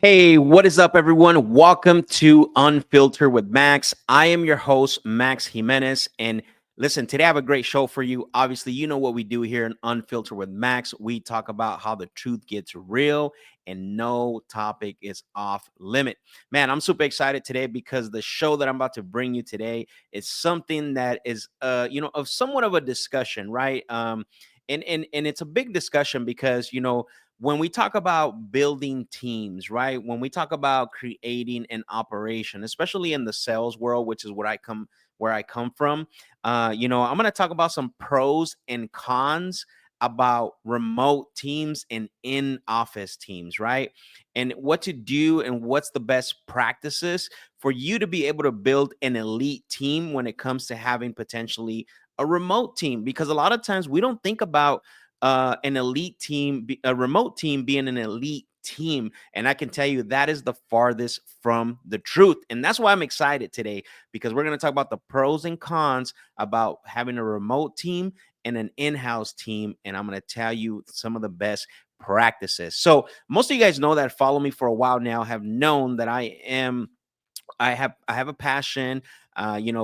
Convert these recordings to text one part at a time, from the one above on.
Hey, what is up, everyone? Welcome to Unfiltered with Max. I am your host, Max Jimenez. And listen, today I have a great show for you. Obviously, you know what we do here in Unfiltered with Max. We talk about how the truth gets real and no topic is off limit. Man, I'm super excited today because the show that I'm about to bring you today is something that is, of somewhat of a discussion, right? And it's a big discussion because, when we talk about building teams, right? When we talk about creating an operation, especially in the sales world, which is where I come from, I'm going to talk about some pros and cons about remote teams and in office teams, right? And what to do and what's the best practices for you to be able to build an elite team when it comes to having potentially a remote team, because a lot of times we don't think about an elite team, a remote team being an elite team. And I can tell you that is the farthest from the truth. And that's why I'm excited today, because we're going to talk about the pros and cons about having a remote team and an in-house team. And I'm going to tell you some of the best practices. So most of you guys know that follow me for a while now have known that I have a passion,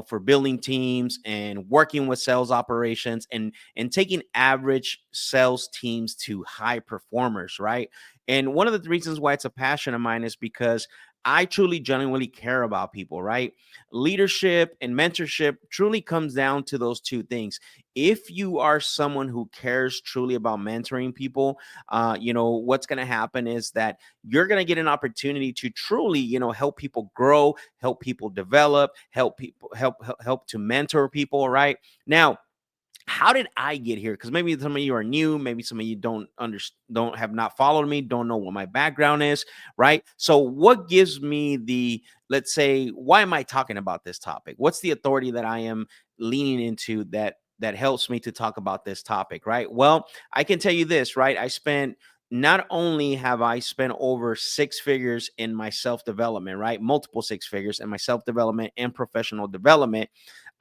for building teams and working with sales operations and taking average sales teams to high performers, right? And one of the reasons why it's a passion of mine is because I truly genuinely care about people, right? Leadership and mentorship truly comes down to those two things. If you are someone who cares truly about mentoring people, what's going to happen is that you're going to get an opportunity to truly, help people grow, help people develop, help to mentor people, right? Now, how did I get here? Because maybe some of you are new, maybe some of you don't have not followed me, don't know what my background is, right? So, what gives me the, let's say, why am I talking about this topic? What's the authority that I am leaning into that helps me to talk about this topic, right? Well, I can tell you this, right? Not only have I spent over six figures in my self development, right? Multiple six figures in my self development and professional development.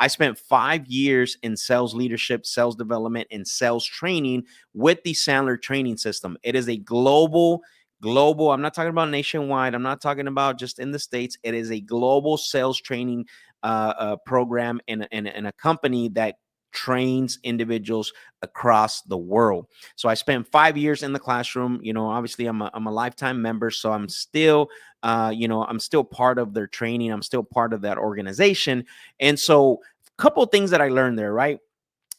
I spent 5 years in sales leadership, sales development, and sales training with the Sandler training system. It is a global. I'm not talking about nationwide. I'm not talking about just in the States. It is a global sales training program and a company that trains individuals across the world. So I spent 5 years in the classroom. Obviously I'm a lifetime member, so I'm still part of their training. I'm still part of that organization. And so a couple of things that I learned there, right?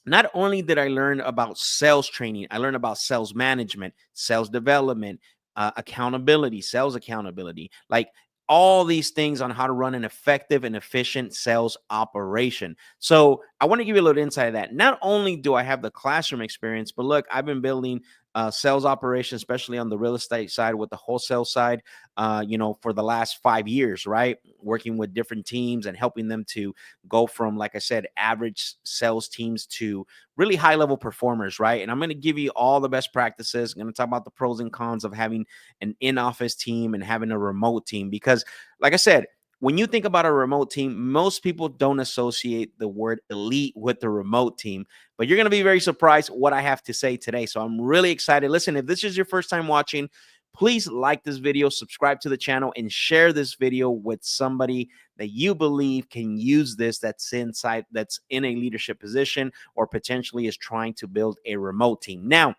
Not only did I learn about sales training, I learned about sales management, sales development, accountability, sales accountability, like all these things on how to run an effective and efficient sales operation. So I want to give you a little insight of that. Not only do I have the classroom experience, but look, I've been building sales operations, especially on the real estate side with the wholesale side, for the last 5 years, right? Working with different teams and helping them to go from, like I said, average sales teams to really high level performers, right? And I'm going to give you all the best practices. I'm going to talk about the pros and cons of having an in office team and having a remote team. Because, like I said, when you think about a remote team, most people don't associate the word elite with the remote team, but you're going to be very surprised what I have to say today. So I'm really excited. Listen, if this is your first time watching, please like this video, subscribe to the channel, and share this video with somebody that you believe can use this, that's in a leadership position or potentially is trying to build a remote team. Now,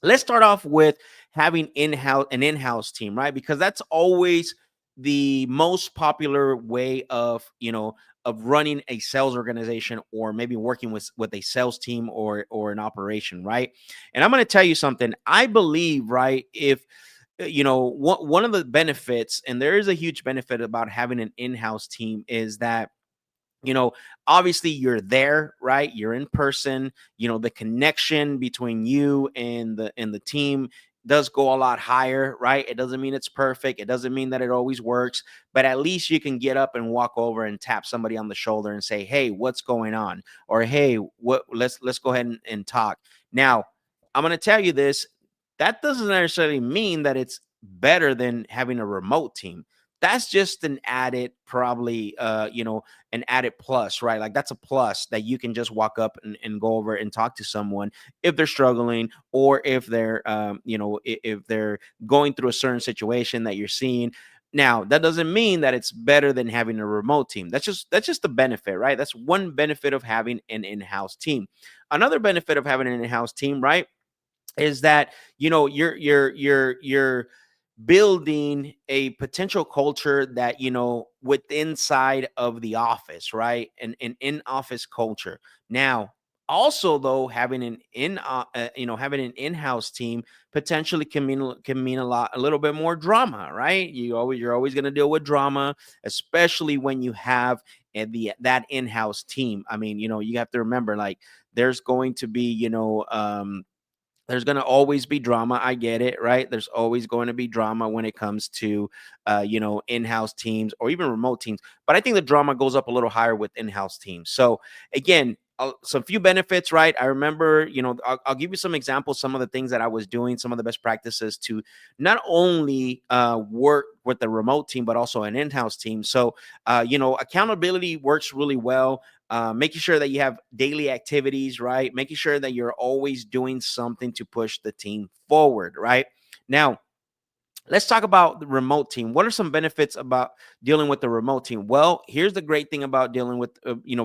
let's start off with having an in-house team, right? Because that's always the most popular way of running a sales organization, or maybe working with a sales team or an operation, right? And I'm going to tell you something. I believe, right, if one of the benefits, and there is a huge benefit about having an in-house team, is that you know obviously you're there, right? You're in person. The connection between you and the team does go a lot higher, right? It doesn't mean it's perfect, it doesn't mean that it always works, but at least you can get up and walk over and tap somebody on the shoulder and say, hey, what's going on? Or hey, what let's go ahead and talk. Now, I'm going to tell you this, that doesn't necessarily mean that it's better than having a remote team. that's just an added, probably, an added plus, right? Like that's a plus that you can just walk up and go over and talk to someone if they're struggling, or if they're, if they're going through a certain situation that you're seeing. Now, that doesn't mean that it's better than having a remote team. That's just the benefit, right? That's one benefit of having an in-house team. Another benefit of having an in-house team, right, is that you're building a potential culture that, with inside of the office, right? An in-office culture. Now, also though, having having an in-house team potentially can mean a little bit more drama, right? You're always going to deal with drama, especially when you have that in-house team. I mean, you have to remember, like, there's going to be, there's going to always be drama. I get it, right? There's always going to be drama when it comes to, in-house teams or even remote teams. But I think the drama goes up a little higher with in-house teams. So again, some few benefits, right? I remember, I'll give you some examples, some of the things that I was doing, some of the best practices to not only work with the remote team, but also an in-house team. So, accountability works really well. Making sure that you have daily activities, right? Making sure that you're always doing something to push the team forward, right? Now, let's talk about the remote team. What are some benefits about dealing with the remote team? Well, here's the great thing about dealing with,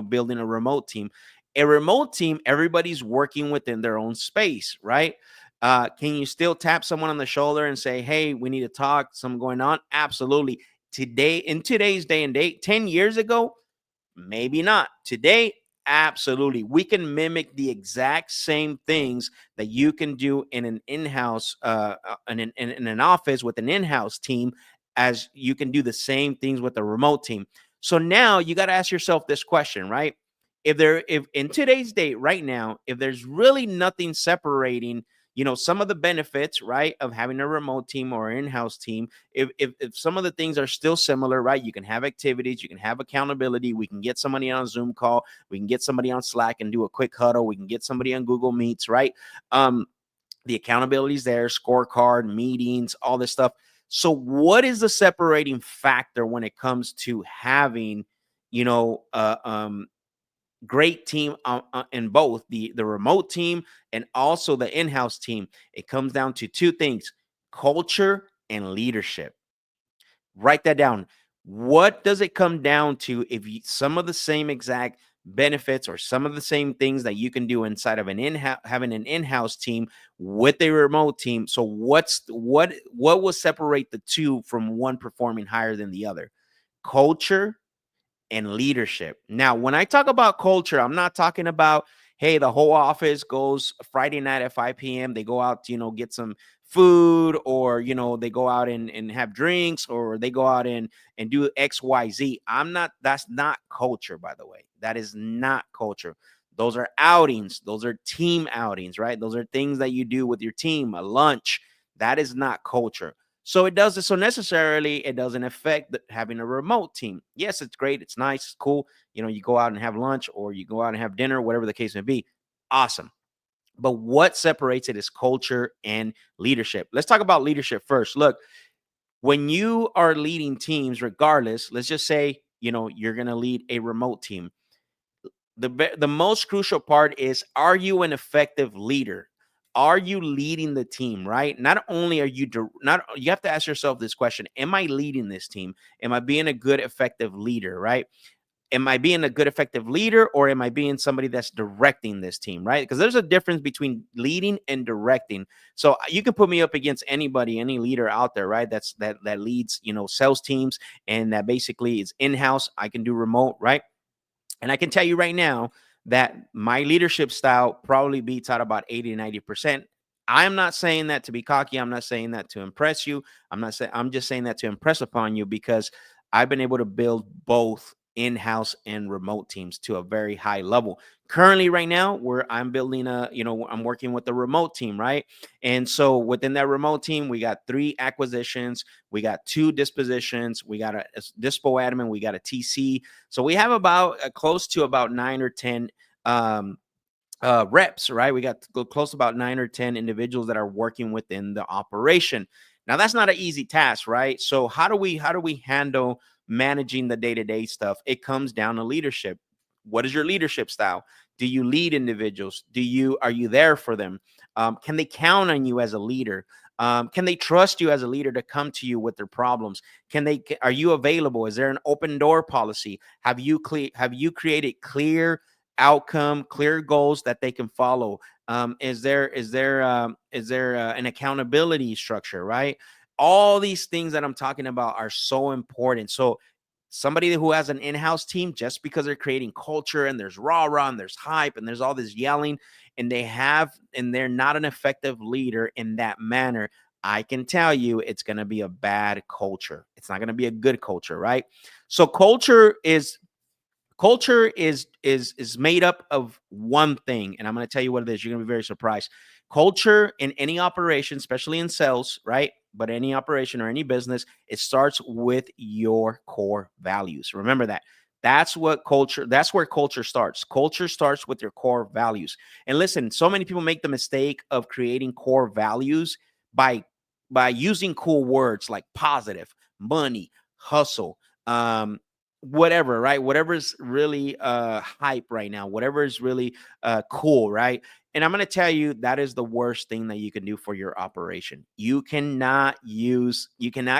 building a remote team. A remote team, everybody's working within their own space, right? Can you still tap someone on the shoulder and say, "Hey, we need to talk, something going on"? Absolutely. Today, in today's day and date, 10 years ago, maybe not. Today, absolutely. We can mimic the exact same things that you can do in an in-house, in an office with an in-house team, as you can do the same things with a remote team. So now you got to ask yourself this question, right? If in today's date right now, if there's really nothing separating, some of the benefits, right, of having a remote team or in-house team, if some of the things are still similar, right? You can have activities, you can have accountability, we can get somebody on a Zoom call, we can get somebody on Slack and do a quick huddle, we can get somebody on Google Meets, right? um the accountability is there, scorecard, meetings, all this stuff. So what is the separating factor when it comes to having, you know uh, um great team, in both the remote team and also the in-house team? It comes down to two things: culture and leadership. Write that down. What does it come down to? If some of the same exact benefits or some of the same things that you can do inside of having an in-house team with a remote team. So what will separate the two from one performing higher than the other? Culture and leadership. Now, when I talk about culture, I'm not talking about, hey, the whole office goes Friday night at 5 p.m. They go out to, get some food, or, they go out and have drinks, or they go out and do XYZ. That's not culture, by the way. That is not culture. Those are outings. Those are team outings, right? Those are things that you do with your team, a lunch. That is not culture. So it doesn't affect having a remote team. Yes, it's great, it's nice, it's cool. You go out and have lunch, or you go out and have dinner, whatever the case may be. Awesome. But what separates it is culture and leadership. Let's talk about leadership first. Look, when you are leading teams, regardless, let's just say, you're going to lead a remote team. The most crucial part is, are you an effective leader? Are you leading the team, right? Not only are you not you have to ask yourself this question: am I leading this team? Am I being a good effective leader, right? Am I being a good effective leader, or am I being somebody that's directing this team, right? Because there's a difference between leading and directing. So you can put me up against anybody, any leader out there, right? That leads, sales teams, and that basically is in-house. I can do remote, right? And I can tell you right now that my leadership style probably beats out about 80 to 90%. I'm not saying that to be cocky. I'm not saying that to impress you. I'm just saying that to impress upon you, because I've been able to build both in-house and remote teams to a very high level. Currently, right now, where I'm building I'm working with the remote team, right? And so within that remote team, we got 3 acquisitions, we got 2 dispositions, we got a dispo admin, we got a TC. So we have about close to about 9 or 10 um, reps, right? We got close to about 9 or 10 individuals that are working within the operation. Now that's not an easy task, right? So how do we handle managing the day-to-day stuff? It comes down to leadership. What is your leadership style? Do you lead individuals? Are you there for them? Can they count on you as a leader? Can they trust you as a leader to come to you with their problems? Are you available? Is there an open door policy? Have you created clear outcome, clear goals that they can follow? Is there an accountability structure, right? All these things that I'm talking about are so important. So somebody who has an in-house team, just because they're creating culture and there's rah-rah and there's hype and there's all this yelling, and they're not an effective leader in that manner, I can tell you it's going to be a bad culture. It's not going to be a good culture, right? So culture is made up of one thing, and I'm going to tell you what it is. You're going to be very surprised. Culture in any operation, especially in sales, right? But any operation or any business, it starts with your core values. Remember that. That's where culture starts. Culture starts with your core values. And listen, so many people make the mistake of creating core values by using cool words like positive, money, hustle, whatever, right? Whatever is really hype right now, whatever is really cool, right? And I'm going to tell you that is the worst thing that you can do for your operation. You cannot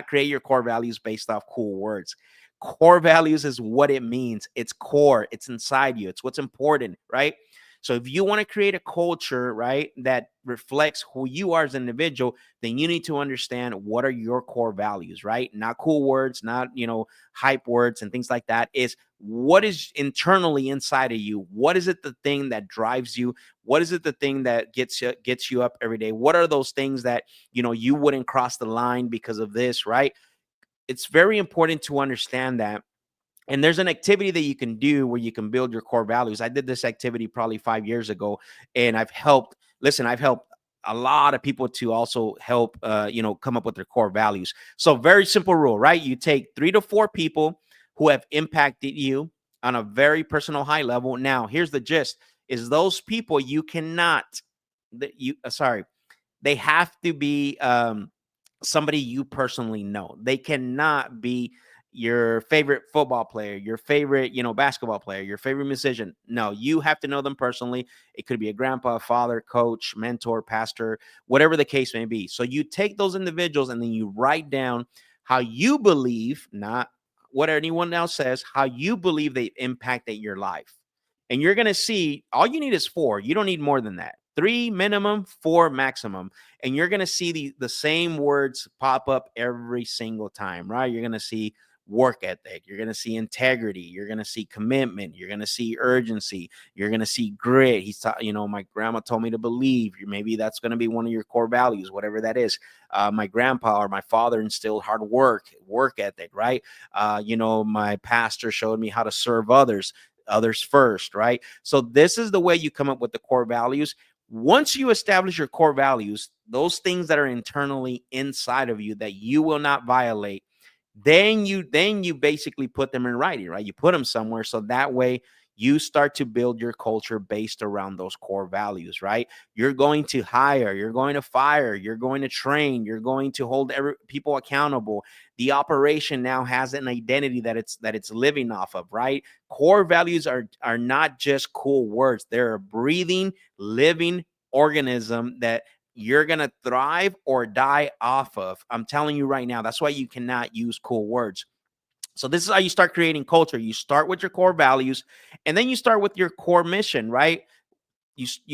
create your core values based off cool words. Core values is what it means. It's core, it's inside you, it's what's important, right? So if you want to create a culture, right, that reflects who you are as an individual, then you need to understand what are your core values, right? Not cool words, not, hype words and things like that. Is what is internally inside of you? What is it the thing that drives you? What is it the thing that gets you up every day? What are those things that you wouldn't cross the line because of this, right? It's very important to understand that. And there's an activity that you can do where you can build your core values. I did this activity probably 5 years ago, and I've helped a lot of people to also help, come up with their core values. So very simple rule, right? You take 3 to 4 people who have impacted you on a very personal high level. Now, here's the gist: is those people you cannot, that you sorry, they have to be somebody you personally know. They cannot be your favorite football player, your favorite, basketball player, your favorite musician. No, you have to know them personally. It could be a grandpa, father, coach, mentor, pastor, whatever the case may be. So you take those individuals and then you write down how you believe, not what anyone else says, how you believe they impacted your life. And you're going to see all you need is 4. You don't need more than that. 3 minimum, 4 maximum. And you're going to see the same words pop up every single time, right? You're going to see work ethic, you're going to see integrity, you're going to see commitment, you're going to see urgency, you're going to see grit. My grandma told me to believe. Maybe that's going to be one of your core values, whatever that is. My grandpa or my father instilled hard work ethic, right? My pastor showed me how to serve others first, right? So this is the way you come up with the core values. Once you establish your core values, those things that are internally inside of you that you will not violate, then you basically put them in writing, right? You put them somewhere, so that way you start to build your culture based around those core values, right? You're going to hire, you're going to fire, you're going to train, you're going to hold people accountable. The operation now has an identity that it's living off of, right? Core values are not just cool words. They're a breathing, living organism that you're going to thrive or die off of. I'm telling you right now, that's why you cannot use cool words. So this is how you start creating culture. You start with your core values, and then you start with your core mission, right?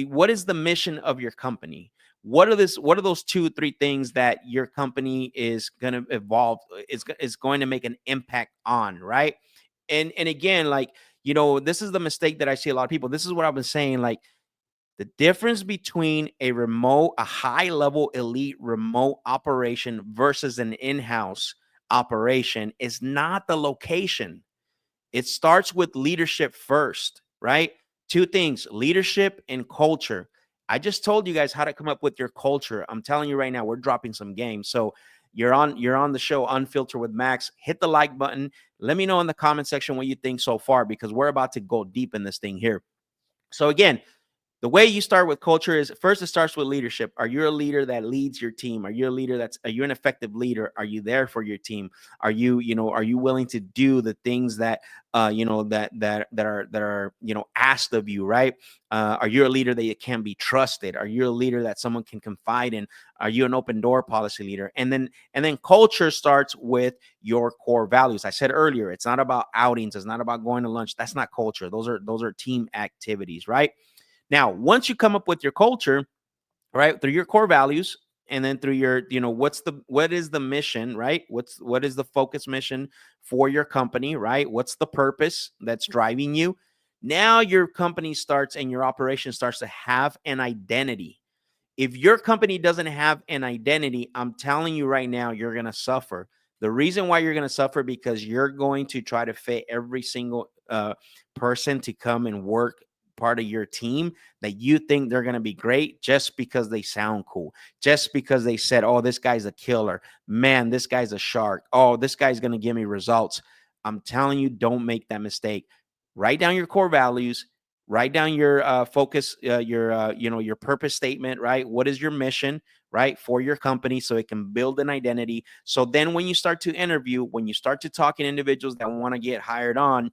What is the mission of your company? What are those 2 3 things that your company is going to evolve, is going to make an impact on, right? And again, like, this is the mistake that I see a lot of people. This is what I've been saying, like, the difference between a high level elite remote operation versus an in-house operation is not the location. It starts with leadership first, right? 2 things: leadership and culture. I just told you guys how to come up with your culture. I'm telling you right now, we're dropping some games. So you're on the show Unfiltered with Max. Hit the like button. Let me know in the comment section what you think so far, because we're about to go deep in this thing here. So again, The way you start with culture is first, it starts with leadership. Are you a leader that leads your team? Are you a leader are you an effective leader? Are you there for your team? Are you, are you willing to do the things that that are asked of you, right? Are you a leader that you can be trusted? Are you a leader that someone can confide in? Are you an open door policy leader? And then culture starts with your core values. I said earlier, it's not about outings, it's not about going to lunch. That's not culture. Those are team activities, right? Now, once you come up with your culture, right, through your core values, and then through your, what is the mission, right? What is the focus mission for your company, right? What's the purpose that's driving you? Now your company starts and your operation starts to have an identity. If your company doesn't have an identity, I'm telling you right now, you're going to suffer. The reason why you're going to suffer because you're going to try to fit every single person to come and work part of your team that you think they're going to be great just because they sound cool, just because they said, oh, this guy's a killer, man, this guy's a shark, oh, this guy's going to give me results. I'm telling you, don't make that mistake. Write down your core values, write down your focus, your purpose statement, right? What is your mission, right, for your company, so it can build an identity. So then when you start to interview, when you start to talk to individuals that want to get hired on,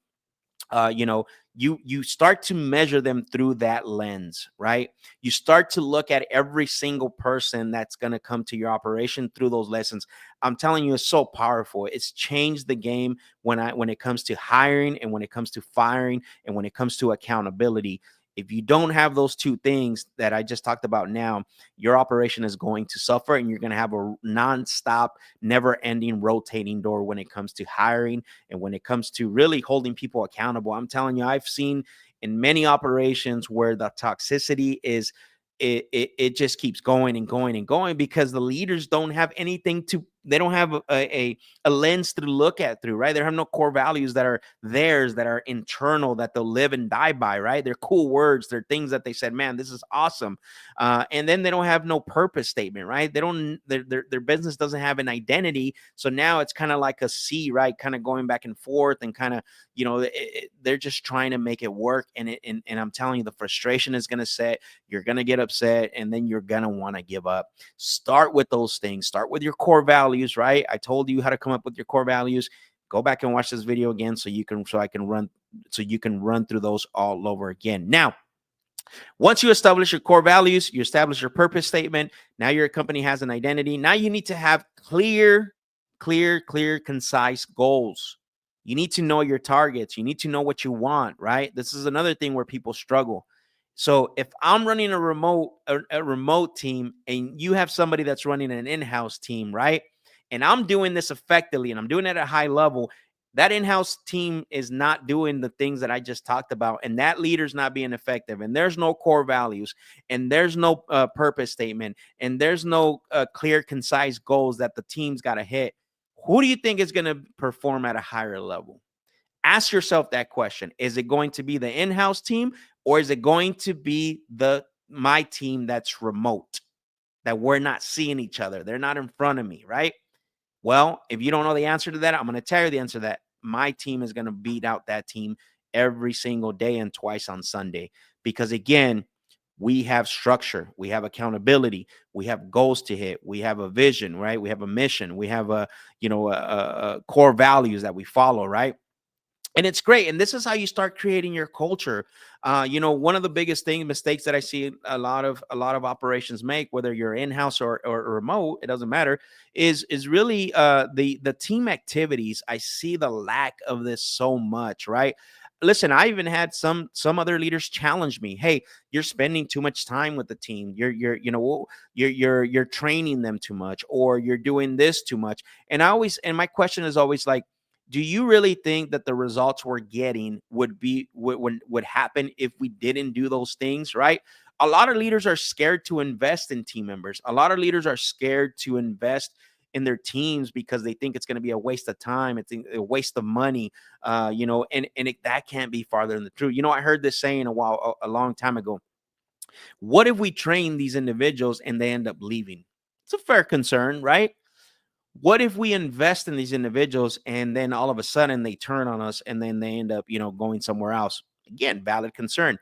uh, you know, you start to measure them through that lens, right? You start to look at every single person that's going to come to your operation through those lessons. I'm telling you, it's so powerful. It's changed the game when it comes to hiring, and when it comes to firing, and when it comes to accountability. If you don't have those two things that I just talked about now, your operation is going to suffer, and you're going to have a nonstop, never ending, rotating door when it comes to hiring, and when it comes to really holding people accountable. I'm telling you, I've seen in many operations where the toxicity is, it just keeps going and going and going because the leaders don't have anything to, they don't have a lens to look at through, right? They have no core values that are theirs, that are internal, that they'll live and die by, right? They're cool words, they're things that they said, man, this is awesome. And then they don't have no purpose statement, right? They don't, their business doesn't have an identity. So now it's kind of like a sea, right? Kind of going back and forth, and kind of, they're just trying to make it work. And I'm telling you, the frustration is going to set, you're going to get upset, and then you're going to want to give up. Start with those things. Start with your core values, right? I told you how to come up with your core values. Go back and watch this video again so you can run through those all over again. Now, once you establish your core values, you establish your purpose statement. Now your company has an identity. Now you need to have clear, concise goals. You need to know your targets. You need to know what you want, right? This is another thing where people struggle. So if I'm running a remote team, and you have somebody that's running an in-house team, right? And I'm doing this effectively, and I'm doing it at a high level, that in-house team is not doing the things that I just talked about, and that leader's not being effective, and there's no core values, and there's no purpose statement, and there's no clear, concise goals that the team's got to hit. Who do you think is going to perform at a higher level? Ask yourself that question. Is it going to be the in-house team, or is it going to be my team that's remote, that we're not seeing each other, they're not in front of me, right? Well, if you don't know the answer to that, I'm going to tell you the answer to that. My team is going to beat out that team every single day and twice on Sunday. Because again, we have structure, we have accountability, we have goals to hit, we have a vision, right? We have a mission, we have a core values that we follow, right? And it's great. And this is how you start creating your culture. One of the biggest mistakes that I see a lot of operations make, whether you're in-house or remote, it doesn't matter, is really the team activities. I see the lack of this so much, right? Listen, I even had some other leaders challenge me. Hey, you're spending too much time with the team. You're training them too much, or you're doing this too much. And my question is always like, do you really think that the results we're getting would happen if we didn't do those things, right? A lot of leaders are scared to invest in team members. A lot of leaders are scared to invest in their teams because they think it's going to be a waste of time, it's a waste of money, that can't be farther than the truth. I heard this saying a long time ago. What if we train these individuals and they end up leaving? It's a fair concern, right? What if we invest in these individuals and then all of a sudden they turn on us and then they end up, going somewhere else? Again, valid concern.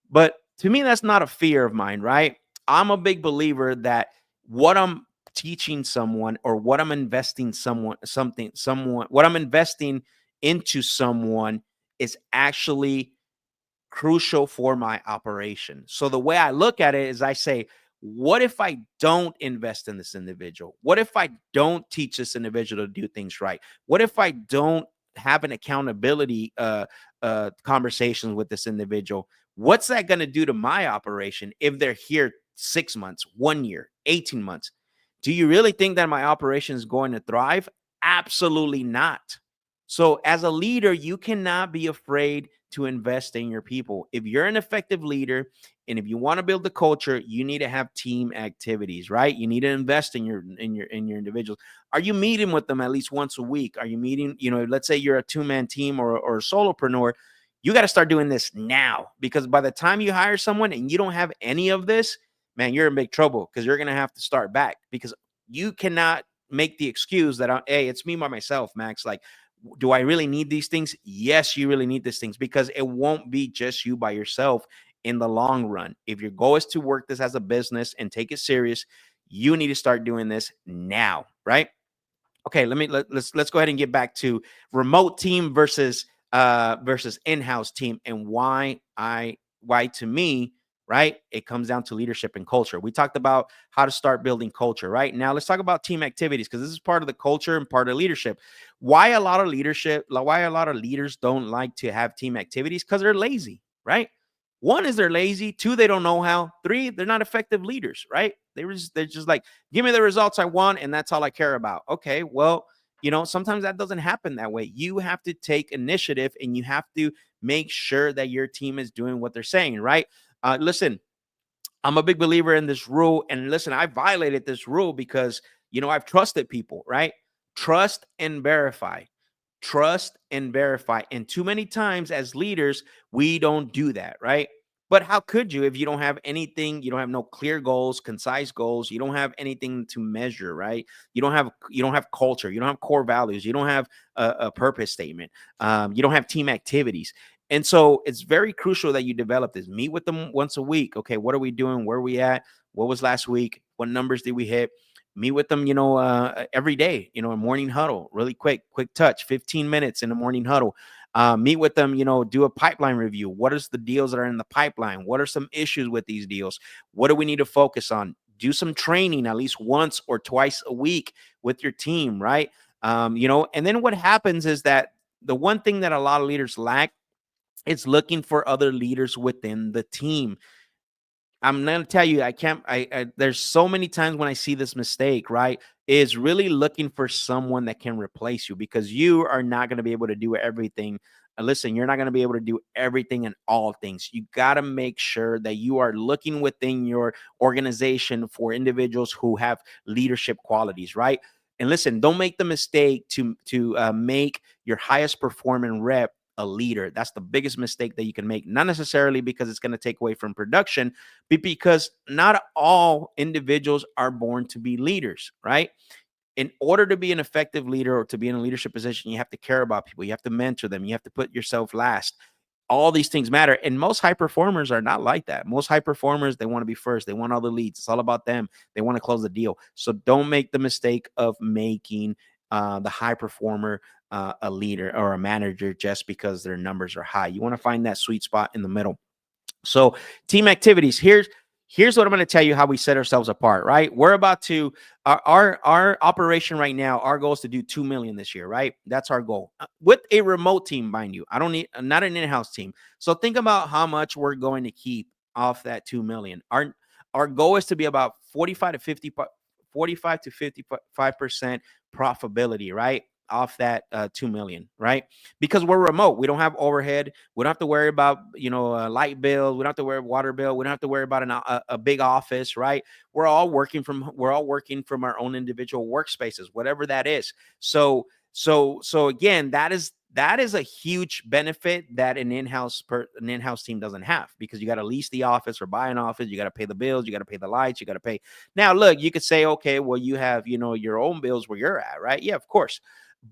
But To me, that's not a fear of mine, right? I'm a big believer that what I'm teaching someone, or what I'm investing someone, what I'm investing into someone is actually crucial for my operation. So the way I look at it is I say, what if I don't invest in this individual? What if I don't teach this individual to do things right? What if I don't have an accountability conversations with this individual? What's that going to do to my operation if they're here 6 months, 1 year, 18 months? Do you really think that my operation is going to thrive? Absolutely not. So, as a leader, you cannot be afraid to invest in your people. If you're an effective leader and if you want to build the culture, you need to have team activities, right? You need to invest in your individuals. Are you meeting with them at least once a week? Are you meeting, let's say you're a two-man team or a solopreneur, you got to start doing this now, because by the time you hire someone and you don't have any of this, man, you're in big trouble, because you're going to have to start back, because you cannot make the excuse that, hey, it's me by myself, Max. Like, do I really need these things? Yes, you really need these things, because it won't be just you by yourself in the long run. If your goal is to work this as a business and take it serious, you need to start doing this now, right? Okay, let's go ahead and get back to remote team versus in-house team, and why to me, right, it comes down to leadership and culture. We talked about how to start building culture. Right now, let's talk about team activities, because this is part of the culture and part of leadership. Why a lot of leaders don't like to have team activities? Because they're lazy, right? One is they're lazy. Two, they don't know how. Three, they're not effective leaders, right? They're just like, give me the results I want, and that's all I care about. Okay, well, sometimes that doesn't happen that way. You have to take initiative, and you have to make sure that your team is doing what they're saying, right? Listen, I'm a big believer in this rule. And listen, I violated this rule because, I've trusted people, right? Trust and verify. Trust and verify. And too many times as leaders, we don't do that, right? But how could you if you don't have anything? You don't have no clear goals, concise goals. You don't have anything to measure, right? You don't have culture. You don't have core values. You don't have a purpose statement. You don't have team activities. And so it's very crucial that you develop this. Meet with them once a week. Okay, what are we doing? Where are we at? What was last week? What numbers did we hit? Meet with them, every day, a morning huddle, really quick touch, 15 minutes in the morning huddle. Meet with them, do a pipeline review. What is the deals that are in the pipeline? What are some issues with these deals? What do we need to focus on? Do some training at least once or twice a week with your team, right? And then what happens is that the one thing that a lot of leaders lack, it's looking for other leaders within the team. I'm gonna tell you, I can't. There's so many times when I see this mistake, right? Is really looking for someone that can replace you, because you are not gonna be able to do everything. Listen, you're not gonna be able to do everything and all things. You gotta make sure that you are looking within your organization for individuals who have leadership qualities, right? And listen, don't make the mistake to make your highest performing rep a leader. That's the biggest mistake that you can make. Not necessarily because it's going to take away from production, but because not all individuals are born to be leaders, right? In order to be an effective leader or to be in a leadership position, you have to care about people. You have to mentor them. You have to put yourself last. All these things matter. And most high performers are not like that. Most high performers, they want to be first. They want all the leads. It's all about them. They want to close the deal. So don't make the mistake of making the high performer a leader or a manager just because their numbers are high. You want to find that sweet spot in the middle. So team activities. Here's what I'm going to tell you how we set ourselves apart. Right, we're about to our operation right now. Our goal is to do 2 million this year. Right, that's our goal with a remote team, mind you. I don't need not an in-house team. So think about how much we're going to keep off that 2 million. Our goal is to be about 45 to 55% profitability. Right, off that 2 million, right? Because we're remote. We don't have overhead. We don't have to worry about, a light bill. We don't have to worry about water bill. We don't have to worry about a big office, right? We're all working from our own individual workspaces, whatever that is. So again, that is a huge benefit that an in-house team doesn't have, because you got to lease the office or buy an office. You got to pay the bills. You got to pay the lights. You got to pay. Now, look, you could say, okay, well, you have, your own bills where you're at, right? Yeah, of course,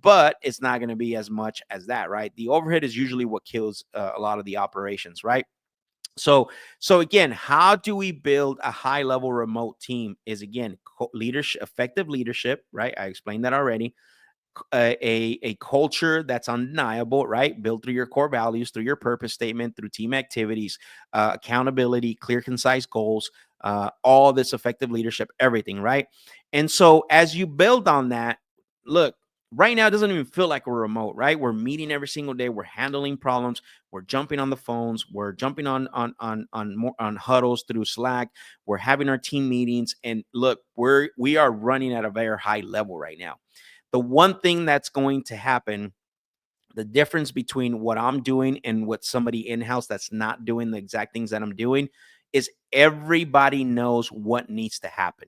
but it's not going to be as much as that, right? The overhead is usually what kills a lot of the operations, right? So again, how do we build a high level remote team? Is again leadership, effective leadership, right? I explained that already. A culture that's undeniable, right? Built through your core values, through your purpose statement, through team activities, accountability, clear, concise goals, all this effective leadership, everything, right? And so as you build on that, look, right now it doesn't even feel like we're remote, right? We're meeting every single day, we're handling problems, we're jumping on the phones, we're jumping on huddles through Slack, we're having our team meetings, and look, we are running at a very high level right now. The one thing that's going to happen, the difference between what I'm doing and what somebody in-house that's not doing the exact things that I'm doing, is everybody knows what needs to happen.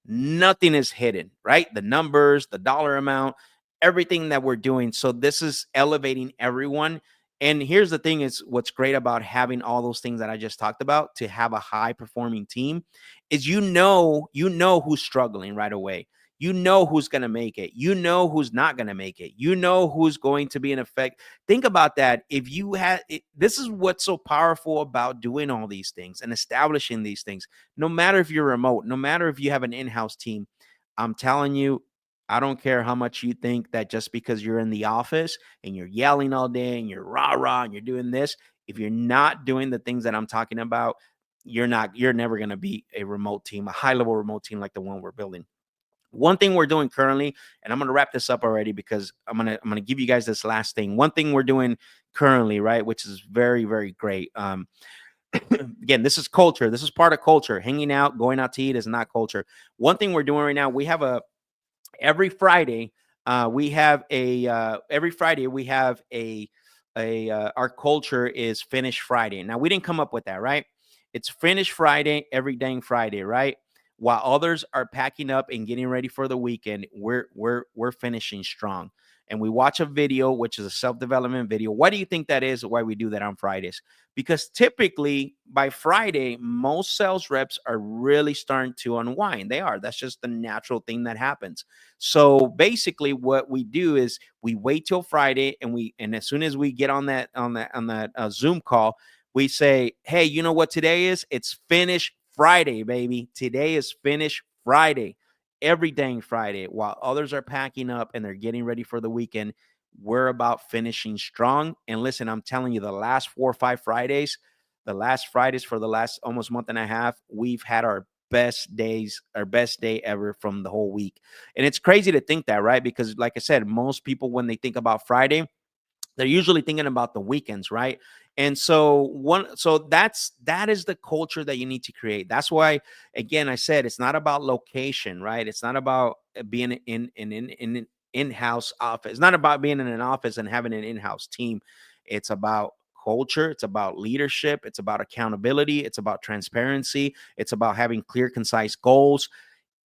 Nothing is hidden, right? The numbers, the dollar amount, everything that we're doing. So this is elevating everyone. And here's the thing, is what's great about having all those things that I just talked about, to have a high performing team, is you know who's struggling right away. You know who's going to make it. You know who's not going to make it. You know who's going to be in effect. Think about that. If you had it, this is what's so powerful about doing all these things and establishing these things. No matter if you're remote, no matter if you have an in-house team, I'm telling you, I don't care how much you think that just because you're in the office and you're yelling all day and you're rah-rah and you're doing this, if you're not doing the things that I'm talking about, you're never going to be a remote team, a high-level remote team like the one we're building. One thing we're doing currently, and I'm going to wrap this up already because I'm going to give you guys this last thing. One thing we're doing currently, right, which is very, very great. Again, this is culture. This is part of culture. Hanging out, going out to eat is not culture. One thing we're doing right now, we have a every Friday, we have a every Friday we have a our culture is Finish Friday. Now we didn't come up with that, right? It's Finish Friday every dang Friday, right? While others are packing up and getting ready for the weekend, we're finishing strong. And we watch a video, which is a self-development video. Why do you think that is? Why we do that on Fridays? Because typically by Friday, most sales reps are really starting to unwind. They are. That's just the natural thing that happens. So basically, what we do is we wait till Friday, and as soon as we get on that Zoom call, we say, "Hey, you know what today is? It's Finish Friday, baby. Today is Finish Friday." Every dang Friday, while others are packing up and they're getting ready for the weekend, we're about finishing strong. And listen, I'm telling you, the last 4 or 5 Fridays, the last Fridays for the last almost month and a half, we've had our best days, our best day ever from the whole week. And it's crazy to think that, right? Because, like I said, most people, when they think about Friday, they're usually thinking about the weekends, right? And that is the culture that you need to create. That's why, again, I said it's not about location, right? It's not about being in an in-house office. It's not about being in an office and having an in-house team. It's about culture, it's about leadership, it's about accountability, it's about transparency, it's about having clear, concise goals.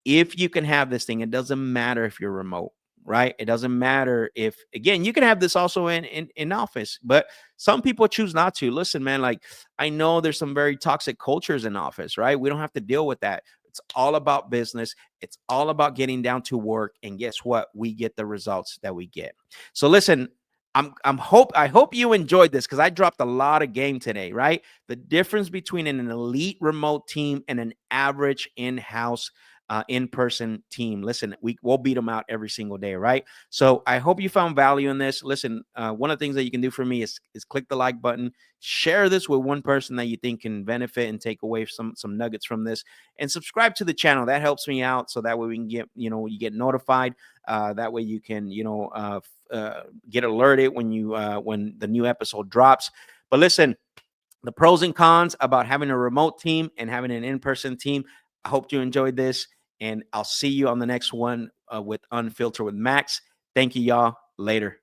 If you can have this thing, it doesn't matter if you're remote, right? It doesn't matter if, again, you can have this also in office, but some people choose not to. Listen, man, like, I know there's some very toxic cultures in office, right? We don't have to deal with that. It's all about business. It's all about getting down to work, and guess what? We get the results that we get. So listen, I hope you enjoyed this, because I dropped a lot of game today, right? The difference between an elite remote team and an average in-house in-person team. Listen, we'll beat them out every single day, right? So I hope you found value in this. Listen, one of the things that you can do for me is click the like button, share this with one person that you think can benefit and take away some nuggets from this, and subscribe to the channel. That helps me out, so that way we can get, you get notified. That way you can, get alerted when the new episode drops. But listen, the pros and cons about having a remote team and having an in-person team. I hope you enjoyed this, and I'll see you on the next one with Unfiltered with Max. Thank you, y'all. Later.